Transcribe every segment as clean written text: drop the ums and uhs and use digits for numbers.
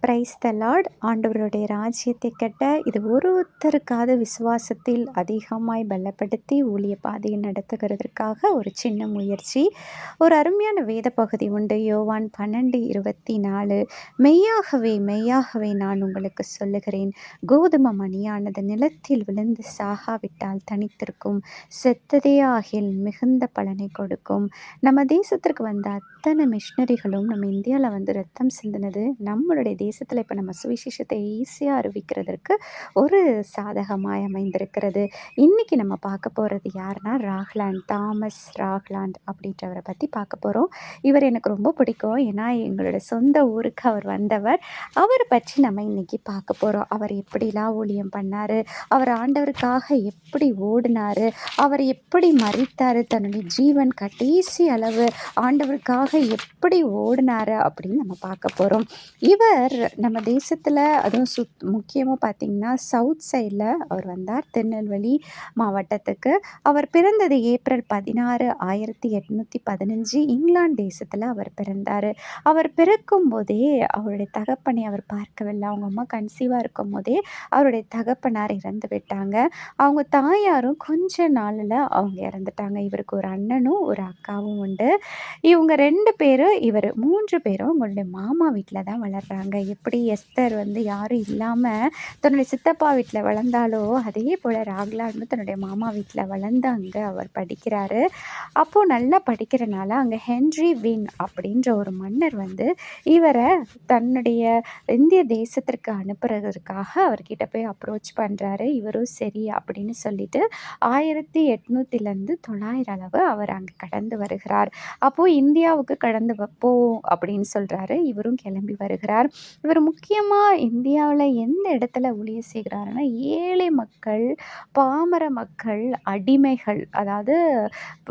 Praise the Lord. ஆண்டவருடைய ராஜ்யத்தை கட்ட இது ஒருத்தருக்காவது விசுவாசத்தில் அதிகமாய் பலப்படுத்தி ஊழிய பாதையை நடத்துகிறதற்காக ஒரு சின்ன முயற்சி. ஒரு அருமையான வேத பகுதி உண்டு. யோவான் 12:24. மெய்யாகவே மெய்யாகவே நான் உங்களுக்கு சொல்லுகிறேன், கோதுமை மணியானது நிலத்தில் விழுந்து சாகாவிட்டால் தனித்திருக்கும், செத்ததே ஆகில் மிகுந்த பலனை கொடுக்கும். நம்ம தேசத்திற்கு வந்த அத்தனை மிஷினரிகளும் நம்ம இந்தியாவில் வந்து ரத்தம் சிந்தினது நம்மளுடைய தேசத்தில் இப்போ நம்ம சுவிசேஷத்தை ஈஸியாக அறிவிக்கிறதற்கு ஒரு சாதகமாய் அமைந்திருக்கிறது. இன்றைக்கி நம்ம பார்க்க போகிறது யாருன்னா ராக்லாண்ட், தாமஸ் ராக்லாண்ட் அப்படின்றவரை பற்றி பார்க்க போகிறோம். இவர் எனக்கு ரொம்ப பிடிக்கும். ஏன்னா எங்களோட சொந்த ஊருக்கு அவர் வந்தவர். அவரை பற்றி நம்ம இன்றைக்கி பார்க்க போகிறோம். அவர் எப்படிலாம் ஊழியம் பண்ணார், அவர் ஆண்டவருக்காக எப்படி ஓடினார், அவர் எப்படி மரித்தார், தன்னுடைய ஜீவன் கடைசி அளவு ஆண்டவருக்காக எப்படி ஓடினார் அப்படின்னு நம்ம பார்க்க போகிறோம். இவர் நம்ம தேசத்தில் அதுவும் முக்கியமாக பார்த்திங்கன்னா சவுத் சைடில் அவர் வந்தார், திருநெல்வேலி மாவட்டத்துக்கு. அவர் பிறந்தது ஏப்ரல் 16, 1815 இங்கிலாந்து தேசத்தில் அவர் பிறந்தார். அவர் பிறக்கும் போதே அவருடைய தகப்பனை அவர் பார்க்கவில்லை. அவங்க அம்மா கன்சீவாக இருக்கும் போதே அவருடைய தகப்பனார் இறந்து விட்டாங்க. அவங்க தாயாரும் கொஞ்ச நாளில் அவங்க இறந்துட்டாங்க. இவருக்கு ஒரு அண்ணனும் ஒரு அக்காவும் உண்டு. இவங்க 2 பேரும், இவர் 3 பேரும் உங்களுடைய மாமா வீட்டில் தான் வளர்கிறாங்க. எப்படி எஸ்தர் வந்து யாரும் இல்லாமல் தன்னுடைய சித்தப்பா வீட்டில் வளர்ந்தாலோ அதே போல் ராக்லாண்ட் தன்னுடைய மாமா வீட்டில் வளர்ந்து அங்கே அவர் படிக்கிறாரு. அப்போது நல்லா படிக்கிறனால அங்கே ஹென்ரி வின் அப்படின்ற ஒரு மன்னர் வந்து இவரை தன்னுடைய இந்திய தேசத்திற்கு அனுப்புறதுக்காக அவர்கிட்ட போய் அப்ரோச் பண்ணுறாரு. இவரும் சரி அப்படின்னு சொல்லிட்டு 1800 900 அளவு அவர் அங்கே கடந்து வருகிறார். அப்போது இந்தியாவுக்கு கடந்து வைப்போம் அப்படின்னு சொல்கிறாரு. இவரும் கிளம்பி வருகிறார். இவர் முக்கியமாக இந்தியாவில் எந்த இடத்துல ஊழியம் செய்கிறாருன்னா, ஏழை மக்கள், பாமர மக்கள், அடிமைகள், அதாவது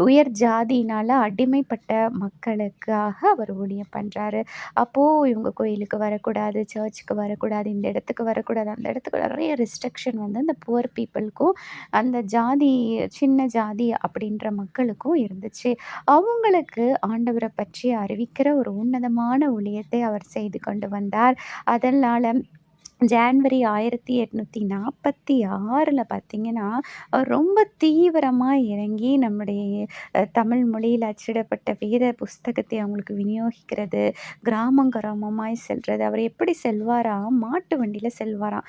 உயர் ஜாதியினால் அடிமைப்பட்ட மக்களுக்காக அவர் ஊழியம் பண்ணுறாரு. அப்போது இவங்க கோயிலுக்கு வரக்கூடாது, சர்ச்சுக்கு வரக்கூடாது, இந்த இடத்துக்கு வரக்கூடாது, அந்த இடத்துக்கு நிறைய ரெஸ்ட்ரிக்ஷன் வந்து அந்த புவர் பீப்புளுக்கும் அந்த ஜாதி சின்ன ஜாதி அப்படின்ற மக்களுக்கும் இருந்துச்சு. அவங்களுக்கு ஆண்டவரை பற்றி அறிவிக்கிற ஒரு உன்னதமான ஊழியத்தை அவர் செய்து கொண்டு வந்தார். அதனால் ஜான்வரி 1846 பார்த்திங்கன்னா ரொம்ப தீவிரமாக இறங்கி நம்முடைய தமிழ் மொழியில் அச்சிடப்பட்ட வேத புஸ்தகத்தை அவங்களுக்கு விநியோகிக்கிறது, கிராமம் கிராமமாய் செல்வது. அவர் எப்படி செல்வாராம், மாட்டு வண்டியில் செல்வாராம்.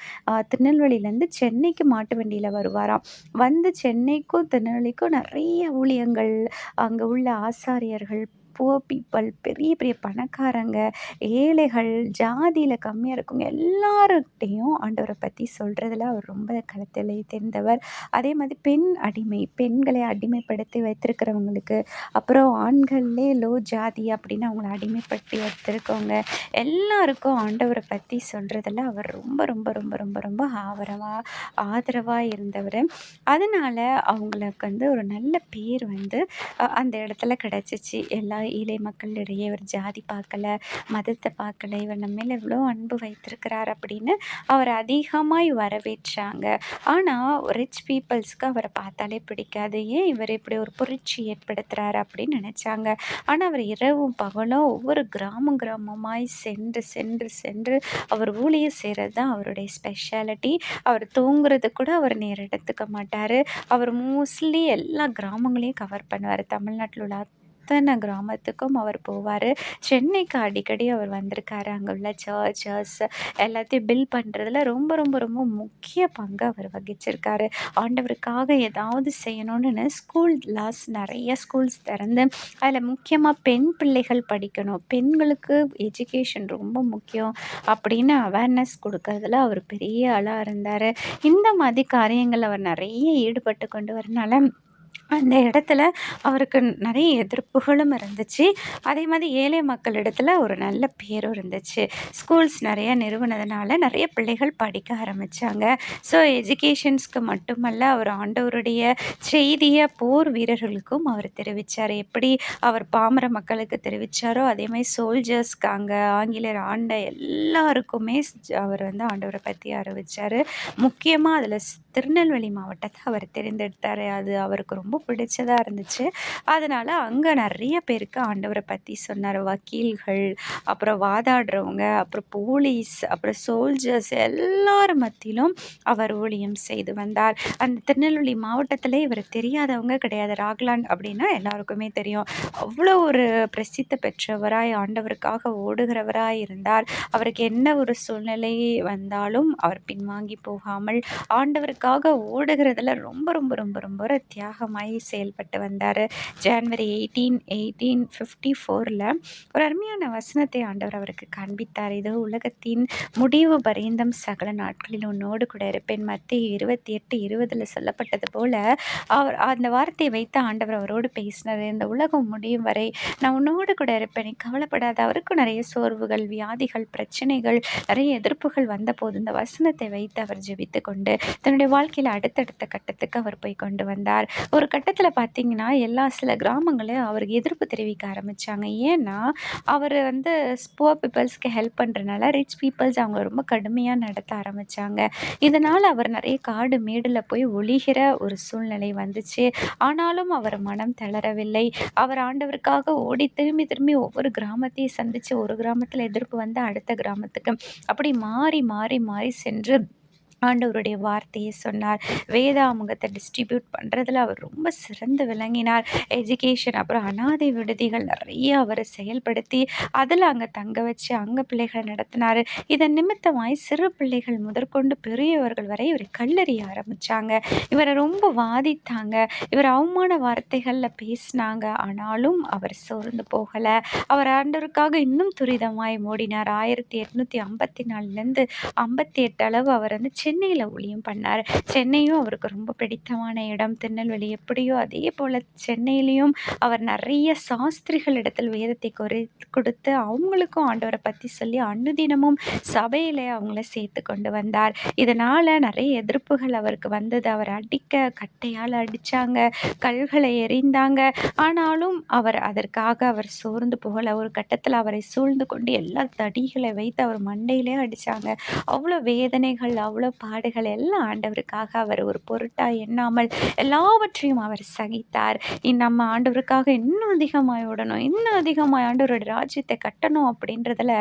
திருநெல்வேலியிலேருந்து சென்னைக்கு மாட்டு வண்டியில் வருவாராம். வந்து சென்னைக்கும் திருநெல்வேலிக்கும் நிறைய ஊழியங்கள், அங்கே உள்ள ஆசாரியர்கள், புவர் பீப்பிள், பெரிய பெரிய பணக்காரங்க, ஏழைகள், ஜாதியில் கம்மியாக இருக்கவங்க எல்லார்கிட்டையும் ஆண்டவரை பற்றி சொல்கிறதுல அவர் ரொம்ப களத்தில் தெரிந்தவர். அதே மாதிரி பெண் அடிமை, பெண்களை அடிமைப்படுத்தி வைத்திருக்கிறவங்களுக்கு, அப்புறம் ஆண்கள்லே லோ ஜாதி அப்படின்னு அவங்கள அடிமைப்படுத்தி வைத்திருக்கவங்க எல்லாருக்கும் ஆண்டவரை பற்றி சொல்கிறதுல அவர் ரொம்ப ரொம்ப ரொம்ப ரொம்ப ரொம்ப ஆதரவாக இருந்தவர். அதனால் அவங்களுக்கு வந்து ஒரு நல்ல பேர் வந்து அந்த இடத்துல கிடச்சிச்சு. எல்லா ஏழை மக்களிடையே ஒரு ஜாதி பார்க்கல, மதத்தை பார்க்கல, இவர் நம்ம மேலே எவ்வளோ அன்பு வைத்திருக்கிறார் அப்படின்னு அவர் அதிகமாய் வரவேற்றாங்க. ஆனால் ரிச் பீப்புள்ஸ்க்கு அவரை பார்த்தாலே பிடிக்காது. ஏன் இவர் இப்படி ஒரு புரட்சி ஏற்படுத்துகிறாரு அப்படின்னு நினச்சாங்க. ஆனால் அவர் இரவும் பகலும் ஒவ்வொரு கிராமம் கிராமமாய் சென்று சென்று சென்று அவர் ஊழியம் செய்கிறது தான் அவருடைய ஸ்பெஷாலிட்டி. அவர் தூங்குறது கூட அவர் நேரம் எடுத்துக்க மாட்டார். அவர் மோஸ்ட்லி எல்லா கிராமங்களையும் கவர் பண்ணுவார். தமிழ்நாட்டில் உள்ள அத்தனை கிராமத்துக்கும் அவர் போவார். சென்னைக்கு அடிக்கடி அவர் வந்திருக்காரு. அங்கே உள்ள சர்ச்சஸ் எல்லாத்தையும் பில்ட் பண்ணுறதுல ரொம்ப ரொம்ப ரொம்ப முக்கிய பங்கு அவர் வகிச்சிருக்காரு. ஆண்டவருக்காக ஏதாவது செய்யணும்னு நிறைய ஸ்கூல்ஸ் திறந்து அதில் முக்கியமாக பெண் பிள்ளைகள் படிக்கணும், பெண்களுக்கு எஜுகேஷன் ரொம்ப முக்கியம் அப்படின்னு அவேர்னஸ் கொடுக்கறதுல அவர் பெரிய ஆளாக இருந்தார். இந்த மாதிரி காரியங்கள் அவர் நிறைய ஈடுபட்டு கொண்டு வரனால அந்த இடத்துல அவருக்கு நிறைய எதிர்ப்புகளும் இருந்துச்சு. அதே மாதிரி ஏழை மக்களிடத்தில் ஒரு நல்ல பேரும் இருந்துச்சு. ஸ்கூல்ஸ் நிறையா நிறுவனதுனால நிறைய பிள்ளைகள் படிக்க ஆரம்பித்தாங்க. ஸோ எஜுகேஷன்ஸ்க்கு மட்டுமல்ல, அவர் ஆண்டவருடைய செய்தியை போர் வீரர்களுக்கும் அவர் தெரிவித்தார். எப்படி அவர் பாமர மக்களுக்கு தெரிவித்தாரோ அதே மாதிரி சோல்ஜர்ஸ்க்கு, அங்கே ஆங்கிலேயர் ஆண்ட எல்லாருக்குமே அவர் வந்து ஆண்டவரை பற்றி அறிவித்தார். முக்கியமாக அதில் திருநெல்வேலி மாவட்டத்த அவர் தேர்ந்தெடுத்தாரு. அது அவருக்கு ரொம்ப பிடிச்சதா இருந்துச்சு. அதனால அங்க நெறைய பேருக்கு ஆண்டவர பத்தி சொன்னாரு. வக்கீல்கள், அப்புறம் வாதாடுறவங்க, அப்புறம் போலீஸ், அப்புறம் சோல்ஜர்ஸ் எல்லார் மத்தியிலும் அவர் ஊழியம் செய்து வந்தார். அந்த திருநெல்வேலி மாவட்டத்திலே இவர தெரியாதவங்க கிடையாது. ராக்லாண்ட் அப்படின்னா எல்லாருக்குமே தெரியும். அவ்வளோ ஒரு பிரசித்தி பெற்றவராய், ஆண்டவருக்காக ஓடுகிறவராய் இருந்தார். அவருக்கு என்ன ஒரு சூழ்நிலை வந்தாலும் அவர் பின்வாங்கி போகாமல், ஆண்டவருக்காக ஓடுகிறதுல ரொம்ப ரொம்ப ரொம்ப ரொம்ப ஒரு தியாகமாய் செயல்பட்டு வந்தாரு. ஜனவரி 1854ல ஒரு அருமையான வசனத்தை ஆண்டவர் அவருக்கு காண்பித்தார். இதோ உலகத்தின் முடிவு பரியந்தம் சகல நாட்களில் உன்னோடு கூட இருப்பேன். மத்தேயு 28:20 சொல்லப்பட்டது போல, அவர் அந்த வார்த்தையை வைத்து ஆண்டவர் அவரோடு பேசினாரு. இந்த உலகம் முடியும் வரை நான் உன்னோடு கூட இருப்பேன். நீ கவலைப்படாத. அவருக்கும் நிறைய சோர்வுகள், வியாதிகள், பிரச்சனைகள், நிறைய எதிர்ப்புகள் வந்தபோது இந்த வசனத்தை வைத்து அவர் ஜெபித்து கொண்டு தன்னுடைய வாழ்க்கையில அடுத்தடுத்த கட்டத்துக்கு அவர் போய் கொண்டு வந்தார். ஒரு கட்டத்துல பார்த்தீங்கன்னா, சில கிராமங்கள்ல அவருக்கு எதிர்ப்பு தெரிவிக்க ஆரம்பிச்சாங்க. ஏன்னா, அவரு வந்து புவர் பீப்பிள்ஸ்க்கு ஹெல்ப் பண்றனால, ரிச் பீப்பிள்ஸ் அவங்கள ரொம்ப கடுமையா நடத்த ஆரம்பிச்சாங்க. இதனால அவர் நிறைய காடு மேடுல போய் ஒளிகிற ஒரு சூழ்நிலை வந்துச்சு. ஆனாலும் அவர் மனம் தளரவில்லை. அவர் ஆண்டவருக்காக ஓடி திரும்பி திரும்பி ஒவ்வொரு கிராமத்தையும் சந்திச்சு, ஒரு கிராமத்துல எதிர்ப்பு வந்து அடுத்த கிராமத்துக்கு அப்படி மாறி மாறி மாறி சென்று ஆண்டவருடைய வார்த்தையை சொன்னார். வேதாமுகத்தை டிஸ்ட்ரிபியூட் பண்ணுறதுல அவர் ரொம்ப சிறந்து விளங்கினார். எஜுகேஷன், அப்புறம் அனாதை விடுதிகள் நிறைய அவர் செயல்படுத்தி அதில் அங்கே தங்க வச்சு அங்கே பிள்ளைகளை நடத்தினார். இதன் நிமித்தமாய் சிறு பிள்ளைகள் முதற்கொண்டு பெரியவர்கள் வரை இவர் கல்லெறிய ஆரம்பித்தாங்க. இவரை ரொம்ப வாதித்தாங்க. இவர் அவமான வார்த்தைகளில் பேசினாங்க. ஆனாலும் அவர் சோர்ந்து போகலை. அவர் ஆண்டவருக்காக இன்னும் துரிதமாய் ஓடினார். 1854லேருந்து 58 அளவு அவர் வந்து சென்னையில் ஊழியம் பண்ணார். சென்னையும் அவருக்கு ரொம்ப பிடித்தமான இடம். திருநெல்வேலி எப்படியோ அதே போல் சென்னையிலையும் அவர் நிறைய சாஸ்திரிகள் இடத்தில் வேதத்தை கொடுத்து அவங்களுக்கும் ஆண்டவரை பற்றி சொல்லி அனுதினமும் சபையில் அவங்கள சேர்த்து கொண்டு வந்தார். இதனால் நிறைய எதிர்ப்புகள் அவருக்கு வந்தது. அவர் கட்டையால் அடித்தாங்க, கல்களை எறிந்தாங்க. ஆனாலும் அதற்காக அவர் சோர்ந்து போகலை. ஒரு கட்டத்தில் அவரை சூழ்ந்து கொண்டு எல்லா தடிகளை வைத்து அவர் மண்டையிலே அடித்தாங்க. அவ்வளோ வேதனைகள், அவ்வளோ பாடுகள் எல்லாம் ஆண்டவருக்காக அவர் ஒரு பொருட்டாக எண்ணாமல் எல்லாவற்றையும் அவர் சகித்தார். நம்ம ஆண்டவருக்காக இன்னும் அதிகமாய் ஓடணும், இன்னும் அதிகமாய் ஆண்டவரோட ராஜ்யத்தை கட்டணும் அப்படின்றதுல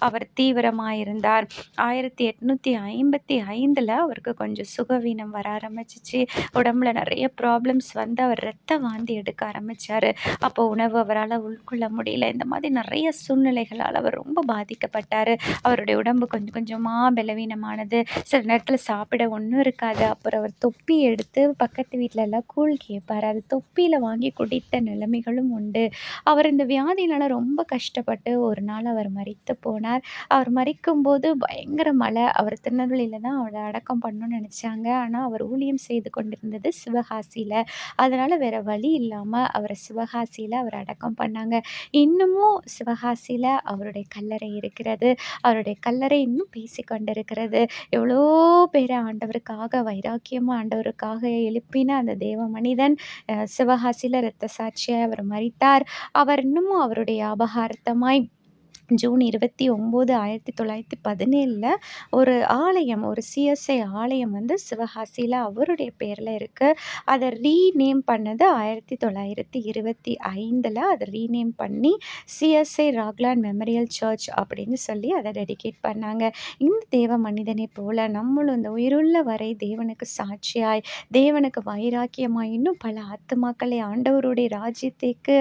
அவர் தீவிரமாக இருந்தார். 1855ல் அவருக்கு கொஞ்சம் சுகவீனம் வர ஆரம்பிச்சிச்சு. உடம்புல நிறைய ப்ராப்ளம்ஸ் வந்து அவர் ரத்த வாந்தி எடுக்க ஆரம்பித்தார். அப்போ உணவு அவரால் உட்கொள்ள முடியல. இந்த மாதிரி நிறைய சூழ்நிலைகளால் அவர் ரொம்ப பாதிக்கப்பட்டார். அவருடைய உடம்பு கொஞ்சம் கொஞ்சமாக பலவீனமானது. சில நேரத்தில் சாப்பிட ஒன்றும் இருக்காது. அப்புறம் அவர் தொப்பி எடுத்து பக்கத்து வீட்டில எல்லாம் கூழ் கேட்பார். அது தொப்பியில் வாங்கி குடித்த நிலைமைகளும் உண்டு. அவர் இந்த வியாதினால ரொம்ப கஷ்டப்பட்டு ஒரு நாள் அவர் மரித்து போனார். அவர் மரிக்கும்போது பயங்கர மழை. அவர் திருநெல்வேலியில் தான் அவரை அடக்கம் பண்ணணும்னு நினச்சாங்க. ஆனால் அவர் ஊழியம் செய்து கொண்டிருந்தது சிவகாசியில். அதனால் வேறு வழி இல்லாமல் அவரை சிவகாசியில் அவர் அடக்கம் பண்ணாங்க. இன்னமும் சிவகாசியில் அவருடைய கல்லறை இருக்கிறது. அவருடைய கல்லறை இன்னும் பேசிக்கொண்டிருக்கிறது. எவ்வளோ பேரை ஆண்டவருக்காக வைராக்கியமாக ஆண்டவருக்காக எழுப்பின அந்த தேவ மனிதன் சிவகாசியில் இரத்த சாட்சியாய் அவர் மரித்தார். அவர் இன்னமும் அவருடைய அபகாரத்தமாய் ஜூன் 29, 1917 ஒரு ஆலயம், ஒரு சிஎஸ்ஐ ஆலயம் வந்து சிவகாசியில் அவருடைய பேரில் இருக்குது. அதை ரீநேம் பண்ணது 1925. அதை ரீநேம் பண்ணி சிஎஸ்ஐ ராக்லாண்ட் மெமோரியல் சர்ச் அப்படின்னு சொல்லி அதை டெடிகேட் பண்ணாங்க. இந்த தேவ மனிதனை போல் நம்மளும் இந்த உயிருள்ள வரை தேவனுக்கு சாட்சியாய், தேவனுக்கு வைராக்கியமாய் இன்னும் பல ஆத்துமாக்களை ஆண்டவருடைய ராஜ்யத்துக்கு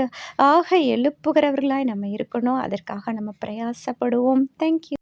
எழுப்புகிறவர்களாய் நம்ம இருக்கணும். அதற்காக நம்ம பிரயாசப்படுவோம். தேங்க்யூ.